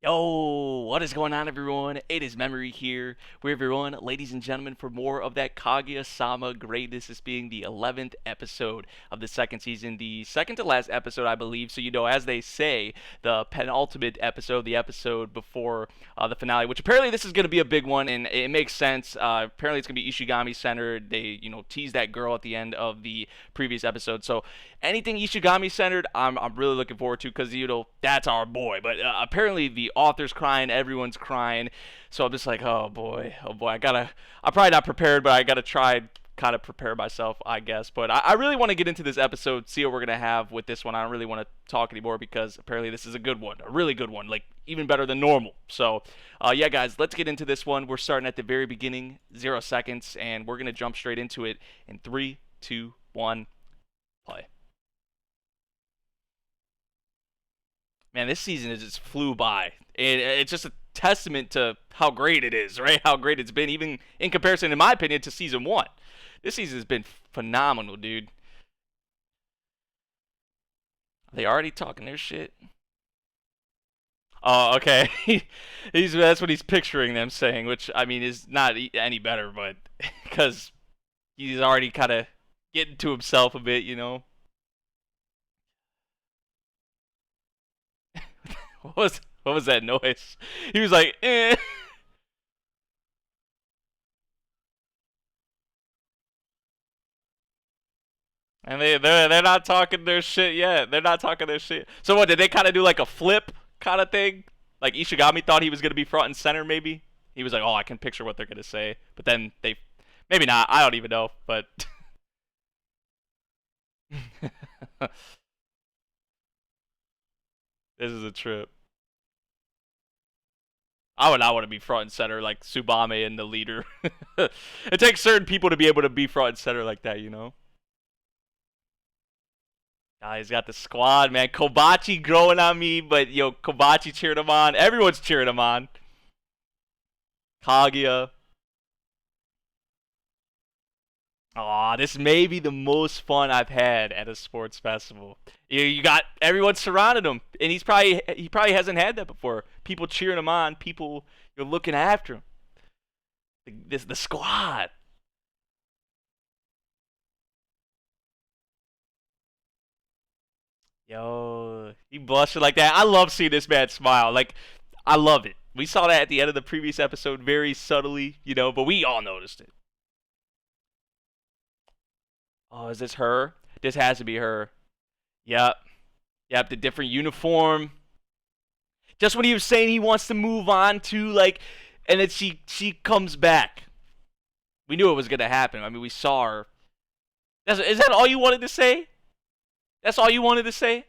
Yo, what is going on, everyone? It is Memory here, with everyone, ladies and gentlemen, for more of that Kaguya-sama greatness. This being the 11th episode of the second season, the second to last episode, I believe. So, as they say, the penultimate episode, the episode before the finale, which apparently this is going to be a big one, and it makes sense. Apparently, it's going to be Ishigami centered. They, teased that girl at the end of the previous episode. So, anything Ishigami centered, I'm really looking forward to because that's our boy. But apparently the author's crying, everyone's crying, so I'm just like, oh boy, oh boy. I'm probably not prepared, but I gotta try kind of prepare myself, I guess. But I really want to get into this episode, see what we're gonna have with this one. I don't really want to talk anymore because apparently this is a good one, a really good one, like even better than normal. So, yeah, guys, let's get into this one. We're starting at the very beginning, 0 seconds, and we're gonna jump straight into it in 3, 2, 1, play. Man, this season has just flew by. It's just a testament to how great it is, right? How great it's been, even in comparison, in my opinion, to season one. This season has been phenomenal, dude. Are they already talking their shit? Oh, okay. That's what he's picturing them saying, which I mean is not any better, but because he's already kind of getting to himself a bit, you know. What was that noise? He was like, eh. And they're not talking their shit yet. They're not talking their shit. So what did they kind of do like a flip kind of thing? Like Ishigami thought he was gonna be front and center. Maybe he was like, "Oh, I can picture what they're gonna say," but then they, maybe not. I don't even know. But this is a trip. I would not want to be front and center like Tsubame and the leader. It takes certain people to be able to be front and center like that, you know. Ah, he's got the squad, man. Kobachi growing on me, but Kobachi cheered him on. Everyone's cheering him on. Kaguya. Aw, this may be the most fun I've had at a sports festival. You got everyone surrounded him, and he probably hasn't had that before. People cheering him on, people looking after him. The squad. Yo, he blushing like that. I love seeing this man smile. Like, I love it. We saw that at the end of the previous episode, very subtly, but we all noticed it. Oh, is this her? This has to be her. Yep. Yep, the different uniform. Just when he was saying he wants to move on to like, and then she comes back. We knew it was gonna happen. I mean, we saw her. Is that all you wanted to say? That's all you wanted to say?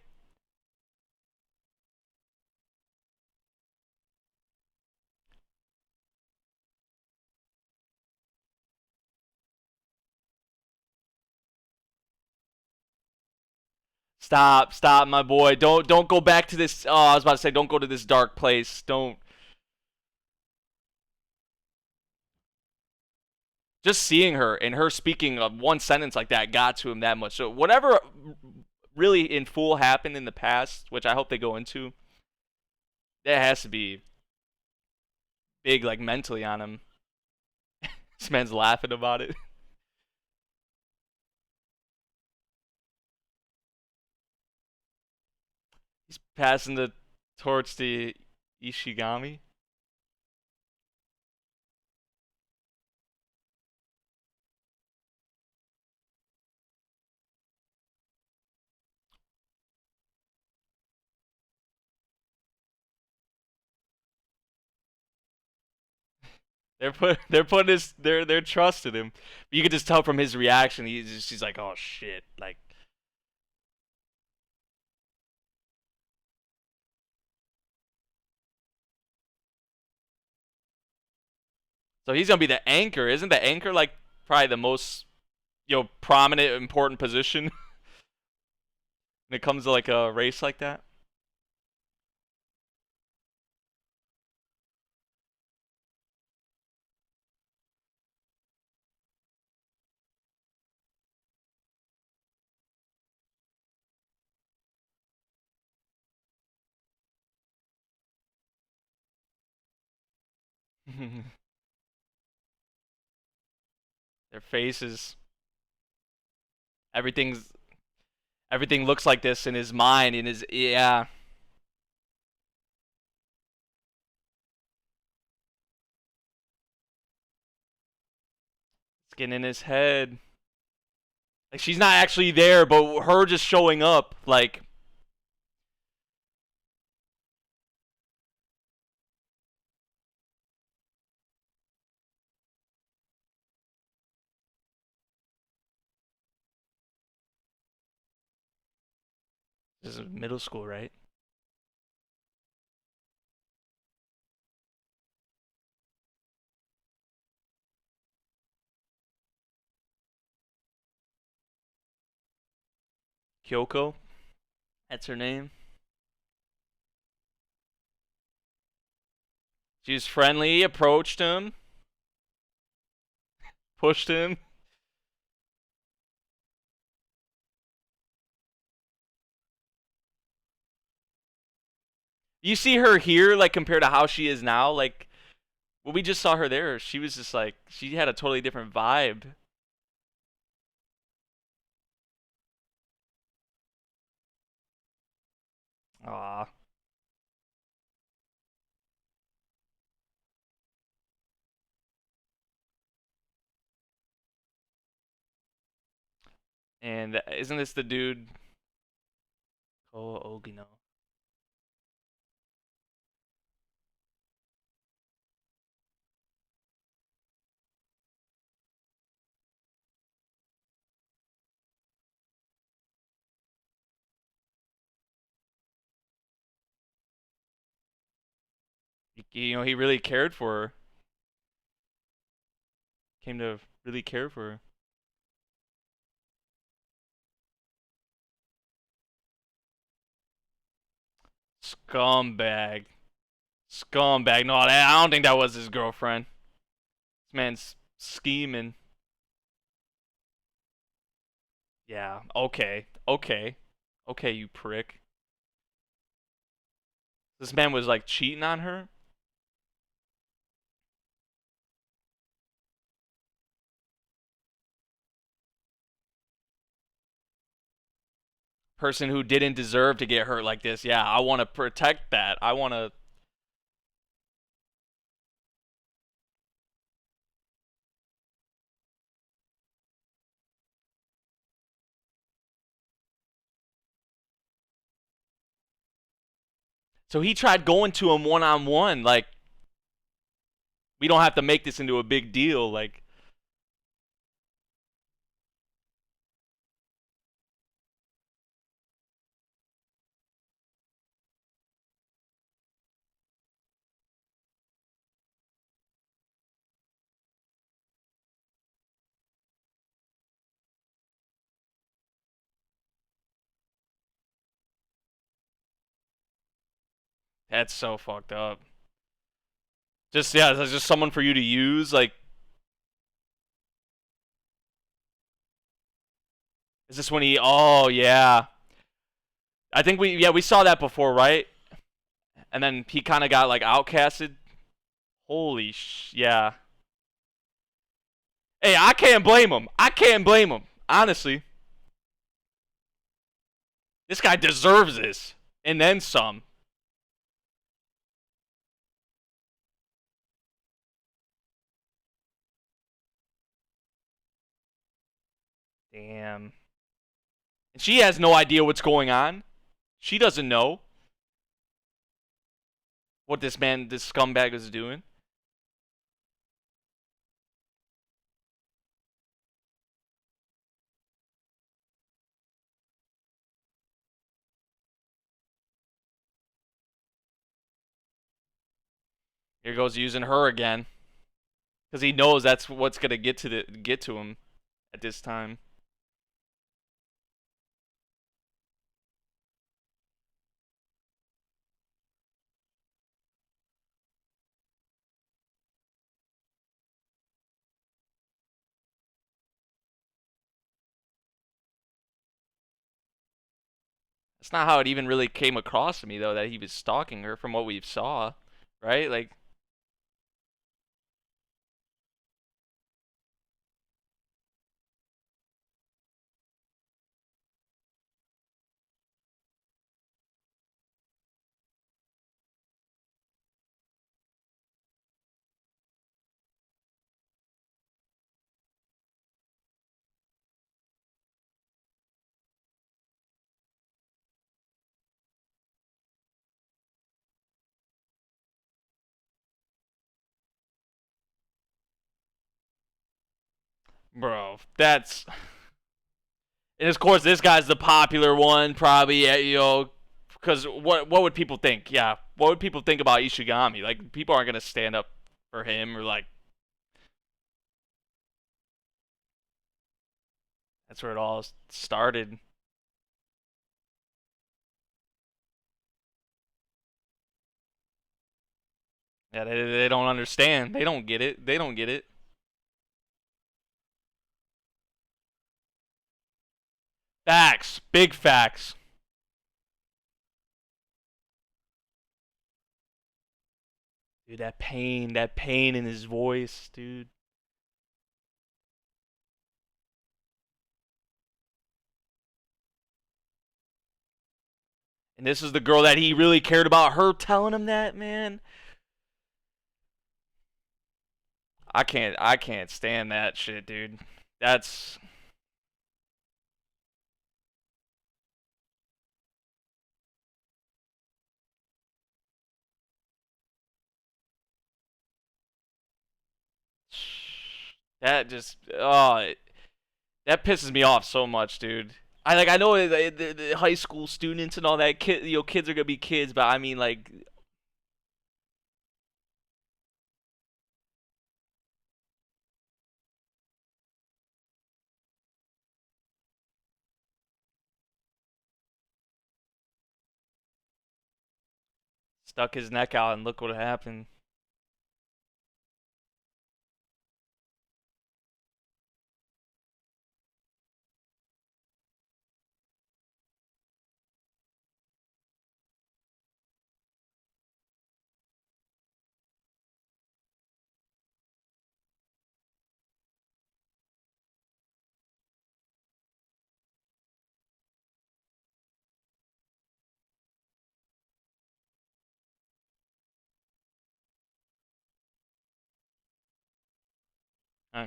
Stop, my boy. Don't go back to this. Oh, I was about to say, don't go to this dark place. Don't. Just seeing her and her speaking one sentence like that got to him that much. So whatever really in full happened in the past, which I hope they go into, that has to be big, like mentally on him. This man's laughing about it. He's passing the torch to Ishigami. They're putting their trust in him. You can just tell from his reaction. She's like, oh shit, like. So he's gonna be the anchor, isn't the anchor like probably the most prominent important position when it comes to like a race like that? Their faces, everything's everything looks like this in his mind, in his yeah. It's getting in his head. Like she's not actually there, but her just showing up, like this is middle school, right? Kyoko, that's her name. She was friendly, approached him, pushed him. You see her here, like compared to how she is now, like when we just saw her there, she was just like she had a totally different vibe. Aw. And isn't this the dude? Oh, Ogino. He really cared for her. Came to really care for her. Scumbag. Scumbag. No, I don't think that was his girlfriend. This man's scheming. Yeah. Okay. Okay. Okay, you prick. This man was like cheating on her. Person who didn't deserve to get hurt like this. Yeah, I want to protect that. I want to. So he tried going to him one on one. Like, we don't have to make this into a big deal. Like, that's so fucked up. Just, yeah, that's just someone for you to use. Like, is this when he. Oh, yeah. I think we saw that before, right? And then he kind of got, like, outcasted. Holy yeah. Hey, I can't blame him. I can't blame him. Honestly. This guy deserves this. And then some. Damn. And she has no idea what's going on. She doesn't know what this scumbag is doing. Here goes using her again. Because he knows that's what's gonna get to him at this time. That's not how it even really came across to me though that he was stalking her from what we saw, right? Like Bro, that's. And of course, this guy's the popular one, probably. Because what would people think? Yeah, what would people think about Ishigami? Like, people aren't gonna stand up for him or like. That's where it all started. Yeah, they don't understand. They don't get it. They don't get it. Facts, big facts. Dude, that pain in his voice, dude. And this is the girl that he really cared about. Her telling him that, man. I can't stand that shit, dude. That's that just that pisses me off so much, dude. I know the high school students and all that kids are gonna be kids, but I mean like stuck his neck out and look what happened.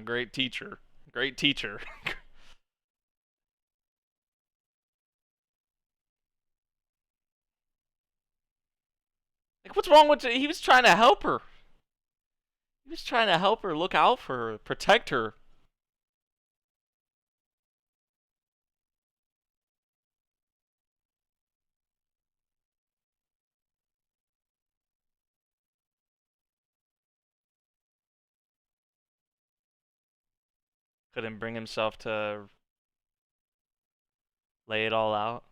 Great teacher, great teacher. Like what's wrong with he was trying to help her. He was trying to help her, look out for her, protect her. Couldn't bring himself to lay it all out.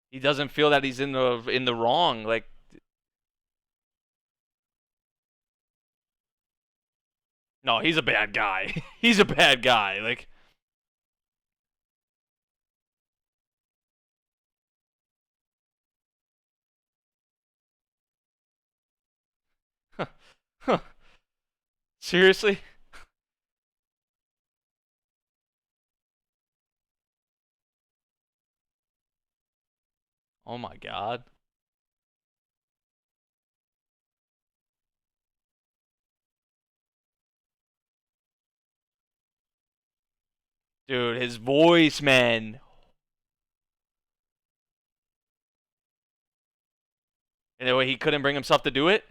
He doesn't feel that he's in the wrong. Like no, he's a bad guy. He's a bad guy. Like seriously? Oh my god. Dude, his voice, man. And the way he couldn't bring himself to do it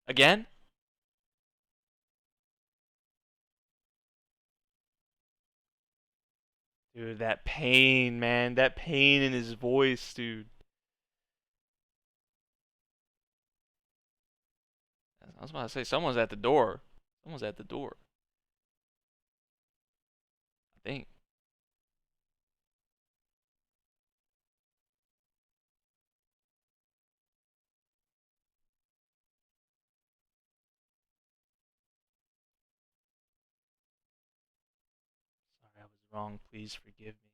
again? Dude, that pain, man. That pain in his voice, dude. I was about to say, someone's at the door. Someone's at the door. I think. Sorry, I was wrong. Please forgive me.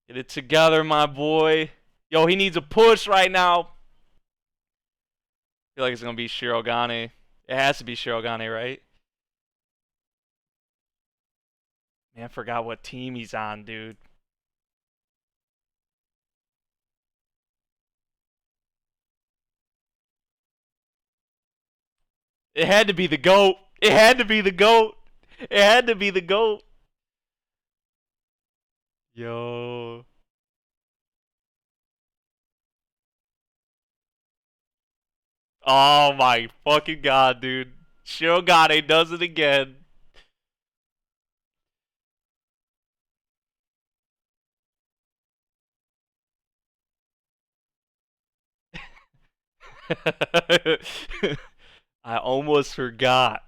Get it together, my boy. Yo, he needs a push right now. I feel like it's gonna be Shirogane. It has to be Shirogane, right? Man, I forgot what team he's on, dude. It had to be the GOAT. It had to be the GOAT. It had to be the GOAT. Yo. Oh my fucking god, dude. Shirogane does it again. I almost forgot.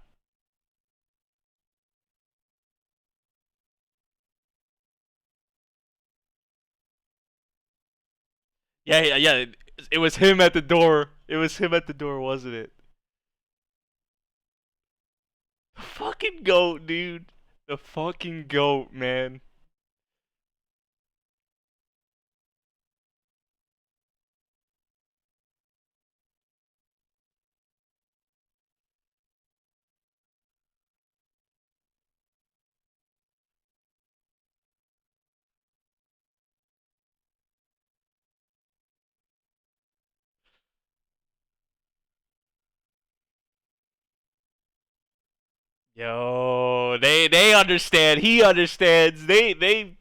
Yeah, yeah, yeah. It was him at the door. It was him at the door, wasn't it? The fucking goat, dude. The fucking goat, man. Yo, they understand. He understands. They.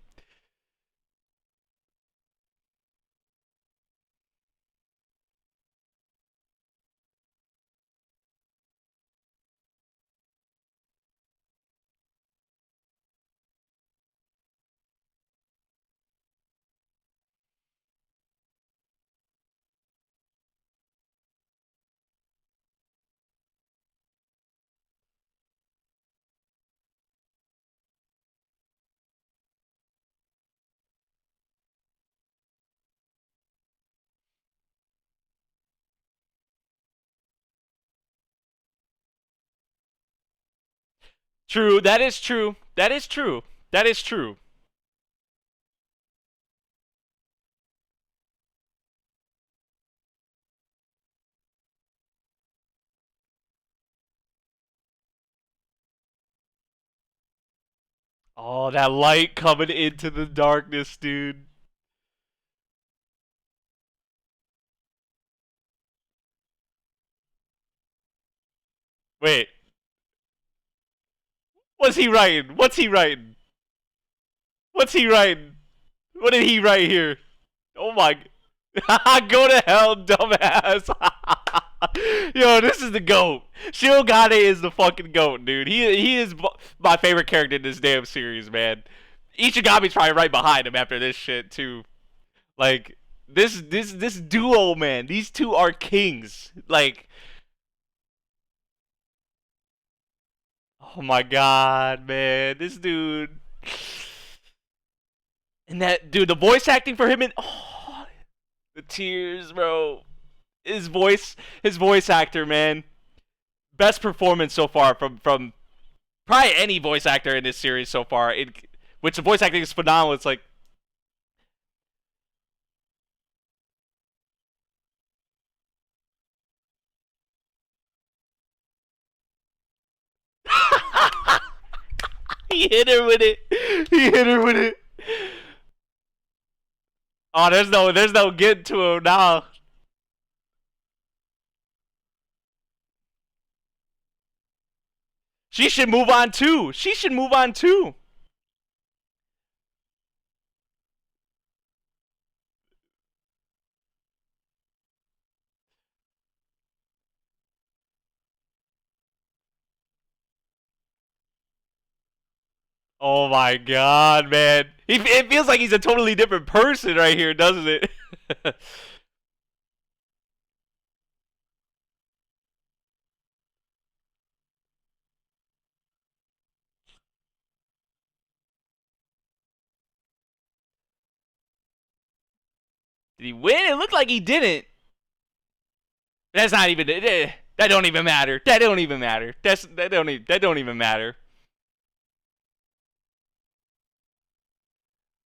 True. That is true. That is true. That is true. Oh, that light coming into the darkness, dude. Wait, what's he writing? What's he writing? What's he writing? What did he write here? Oh my. Go to hell, dumbass. Yo, this is the GOAT. Shirogane is the fucking GOAT, dude. He is my favorite character in this damn series, man. Ichigami's probably right behind him after this shit too. Like this duo, man. These two are kings. Like, oh my god, man. This dude. And that dude, the voice acting for him and oh, the tears, bro. His voice actor, man. Best performance so far from probably any voice actor in this series so far. Which the voice acting is phenomenal. It's like he hit her with it. He hit her with it. Oh, there's no getting to him now. She should move on too. She should move on too. Oh my god, man. It feels like he's a totally different person right here, doesn't it? Did he win? It looked like he didn't. That's not even. That don't even matter. That don't even matter. That don't even matter.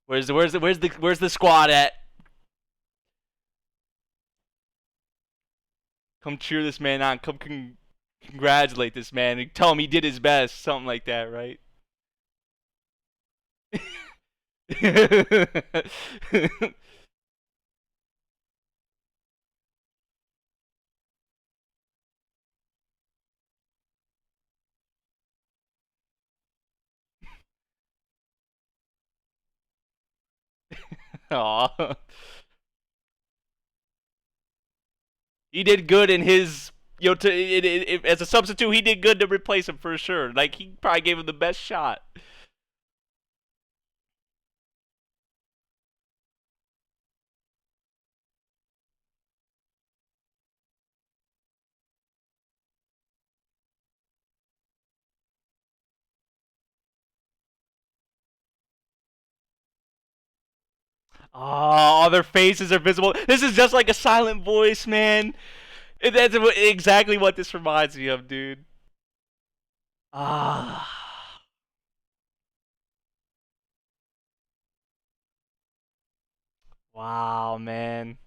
Where's the squad at? Come cheer this man on. Come congratulate this man and tell him he did his best. Something like that, right? Aw. He did good in his, as a substitute. He did good to replace him for sure. Like he probably gave him the best shot. Oh, all their faces are visible. This is just like a silent voice, man. That's exactly what this reminds me of, dude. Ah, wow, man.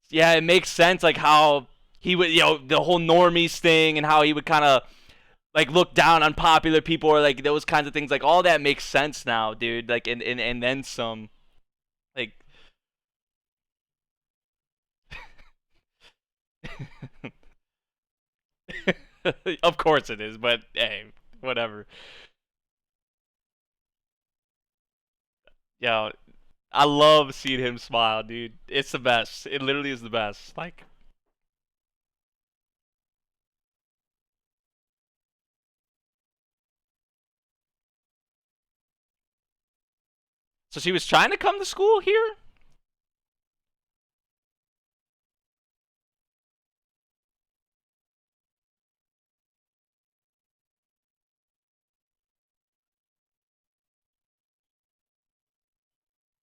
Yeah, it makes sense, like how he would, the whole normies thing, and how he would kind of like look down on popular people, or like those kinds of things. Like all that makes sense now, dude. Like and then some. Like, of course it is, but hey, whatever. Yo, I love seeing him smile, dude. It's the best. It literally is the best. Like, so she was trying to come to school here.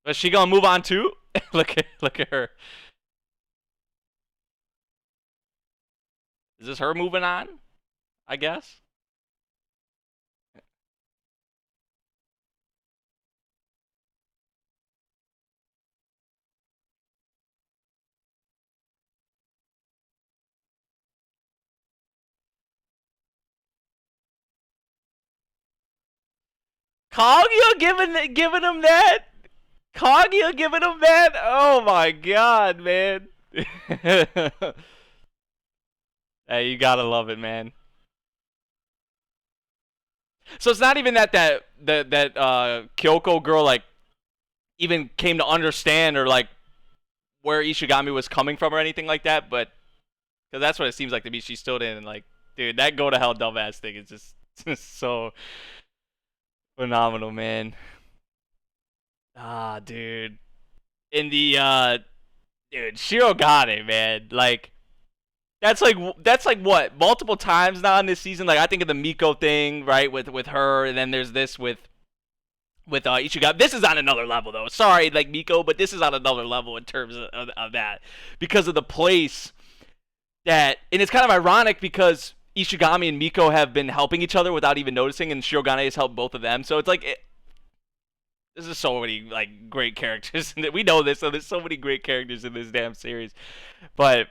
Is she gonna move on too? Look at her. Is this her moving on? I guess. Kaguya giving him that. Kaguya giving him that. Oh my god, man. Hey, you gotta love it, man. So it's not even that Kyoko girl like even came to understand, or like where Ishigami was coming from or anything like that, but because that's what it seems like to me. She stood in and like, dude, that go to hell dumbass thing is just so phenomenal, man. Ah, dude. In the dude, Shirogane, man, like that's like what, multiple times now in this season. Like I think of the Miko thing, right, with her, and then there's this with Ichigo. This is on another level though. Sorry, like Miko, but this is on another level in terms of that, because of the place that, and it's kind of ironic because Ishigami and Miko have been helping each other without even noticing, and Shirogane has helped both of them. So it's like there's just so many like great characters. We know this, so there's so many great characters in this damn series, but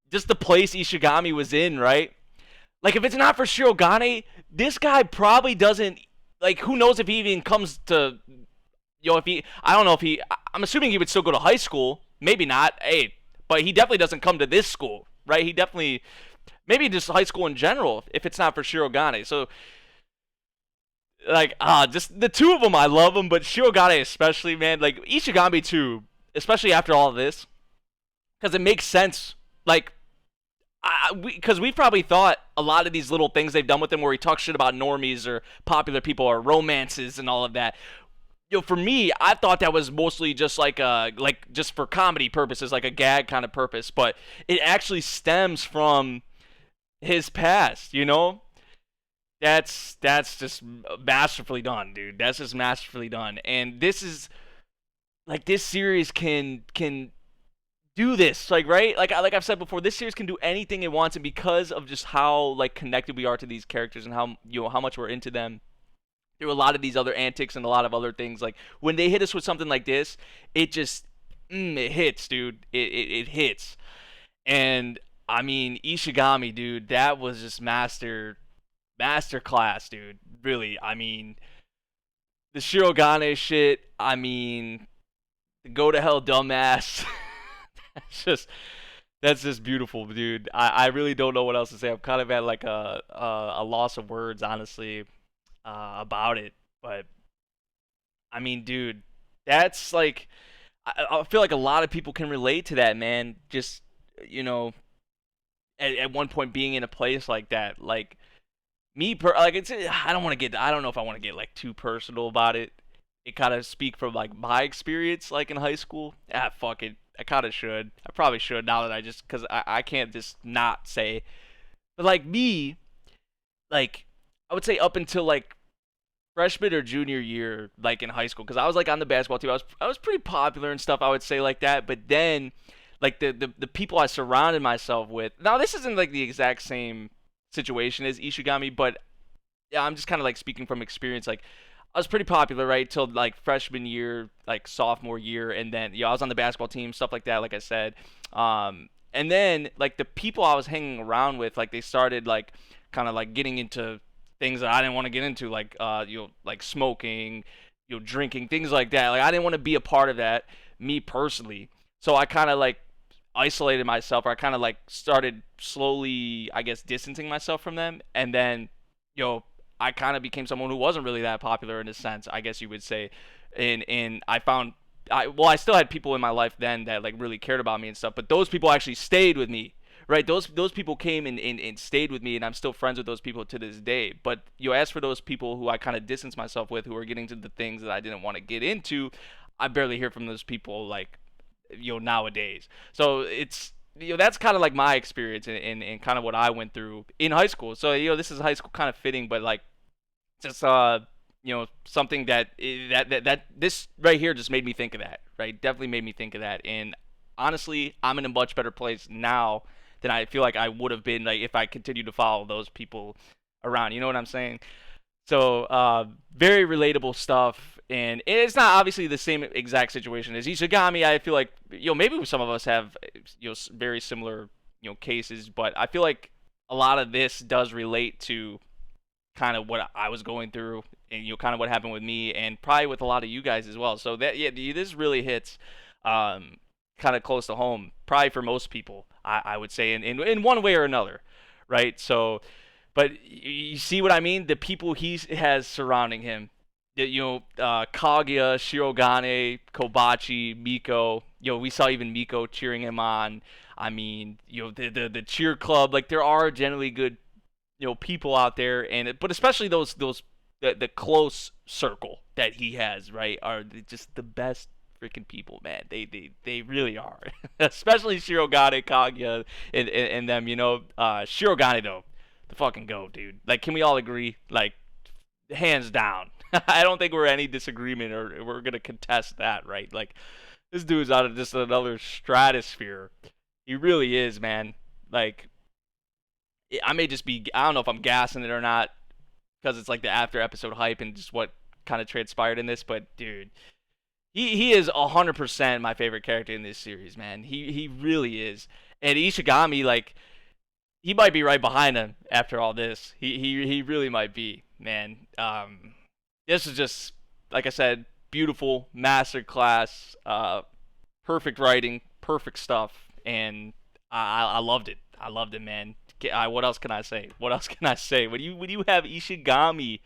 just the place Ishigami was in, right? Like if it's not for Shirogane, this guy probably doesn't, like, who knows if he even comes to, if he, I don't know if he, I'm assuming he would still go to high school, maybe not, hey, but he definitely doesn't come to this school, right? He definitely, maybe just high school in general, if it's not for Shirogane. So like, just the two of them, I love them, but Shirogane especially, man. Like Ishigami too, especially after all of this, because it makes sense. Like, because we probably thought a lot of these little things they've done with him, where he talks shit about normies or popular people or romances and all of that. For me, I thought that was mostly just like just for comedy purposes, like a gag kind of purpose. But it actually stems from his past. That's just masterfully done, dude. That's just masterfully done. And this is like, this series can do this, like, right, like I've said before, this series can do anything it wants, and because of just how like connected we are to these characters, and how how much we're into them through a lot of these other antics and a lot of other things, like when they hit us with something like this, it just it hits, dude. It hits. And I mean, Ishigami, dude, that was just master class, dude. Really, I mean, the Shirogane shit, I mean, the go to hell dumbass. That's just that's just beautiful, dude. I really don't know what else to say. I'm kind of at like a loss of words, honestly. about it. But I mean, dude, that's like I feel like a lot of people can relate to that, man. Just you know, at one point being in a place like that, like like it's I don't know if I want to get like too personal about it. It kind of speak from like my experience, like in high school. Fuck it. I kind of should. I probably should now that because I can't just not say. But like me, like I would say up until like freshman or junior year, like in high school, because I was like on the basketball team. I was pretty popular and stuff. I would say like that, but then like the people I surrounded myself with. Now this isn't like the exact same situation as Ishigami, but yeah, I'm just kind of like speaking from experience. Like I was pretty popular right till like freshman year, like sophomore year, and then I was on the basketball team, stuff like that. Like I said, and then like the people I was hanging around with, like they started like kind of like getting into things that I didn't want to get into, like like smoking, drinking, things like that. Like I didn't want to be a part of that, me personally. So I kind of like isolated myself, or I kind of like started slowly, I guess, distancing myself from them, and then I kind of became someone who wasn't really that popular in a sense, I guess you would say. And I found I still had people in my life then that like really cared about me and stuff, but those people actually stayed with me. Right, those people came and stayed with me, and I'm still friends with those people to this day. But as for those people who I kind of distanced myself with, who are getting to the things that I didn't want to get into, I barely hear from those people like nowadays. So it's that's kind of like my experience and kind of what I went through in high school. So this is high school kind of fitting, but like just something that this right here just made me think of that. Right, definitely made me think of that. And honestly, I'm in a much better place now than I feel like I would have been like if I continued to follow those people around. You know what I'm saying? So very relatable stuff, and it's not obviously the same exact situation as Ishigami. I feel like maybe some of us have very similar cases, but I feel like a lot of this does relate to kind of what I was going through, and kind of what happened with me, and probably with a lot of you guys as well. So that this really hits kind of close to home, probably for most people, I would say, in one way or another, right? So. But you see what I mean? The people he has surrounding him, Kaguya, Shirogane, Kobachi, Miko. We saw even Miko cheering him on. I mean, the cheer club. Like there are generally good, people out there, but especially those the close circle that he has, right? Are just the best freaking people, man. They really are. Especially Shirogane, Kaguya, and them. Shirogane though. The fucking go, dude. Like, can we all agree? Like, hands down. I don't think we're any disagreement or we're gonna contest that, right? Like, this dude's out of just another stratosphere. He really is, man. Like, I may just be, I don't know if I'm gassing it or not because it's like the after episode hype and just what kind of transpired in this, but dude, he is 100% my favorite character in this series, man. He really is. And Ishigami, like, he might be right behind him after all this. He really might be, man. This is just, like I said, beautiful masterclass, perfect writing, perfect stuff, and I loved it. I loved it, man. What else can I say? What else can I say? When you have Ishigami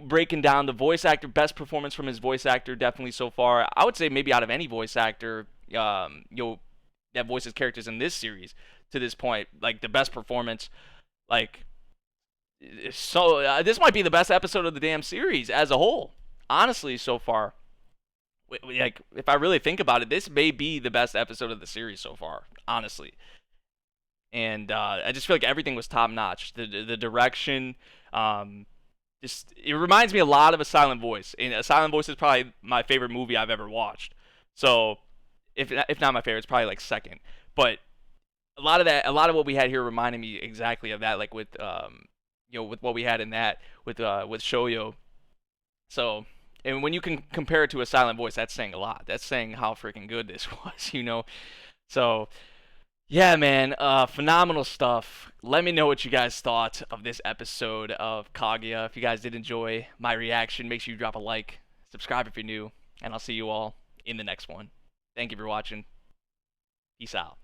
breaking down the voice actor, best performance from his voice actor definitely so far. I would say maybe out of any voice actor, that voices characters in this series to this point, like the best performance, like so this might be the best episode of the damn series as a whole, honestly, so far. Like if I really think about it, this may be the best episode of the series so far, honestly. And I just feel like everything was top notch. The direction, just it reminds me a lot of A Silent Voice, and A Silent Voice is probably my favorite movie I've ever watched. So if not my favorite, it's probably like second. But a lot of what we had here reminded me exactly of that, like with with what we had in that with Shoyo. So, and when you can compare it to A Silent Voice, that's saying a lot. That's saying how freaking good this was. So yeah, man, phenomenal stuff. Let me know what you guys thought of this episode of Kaguya. If you guys did enjoy my reaction, make sure you drop a like, subscribe if you're new, and I'll see you all in the next one. Thank you for watching. Peace out.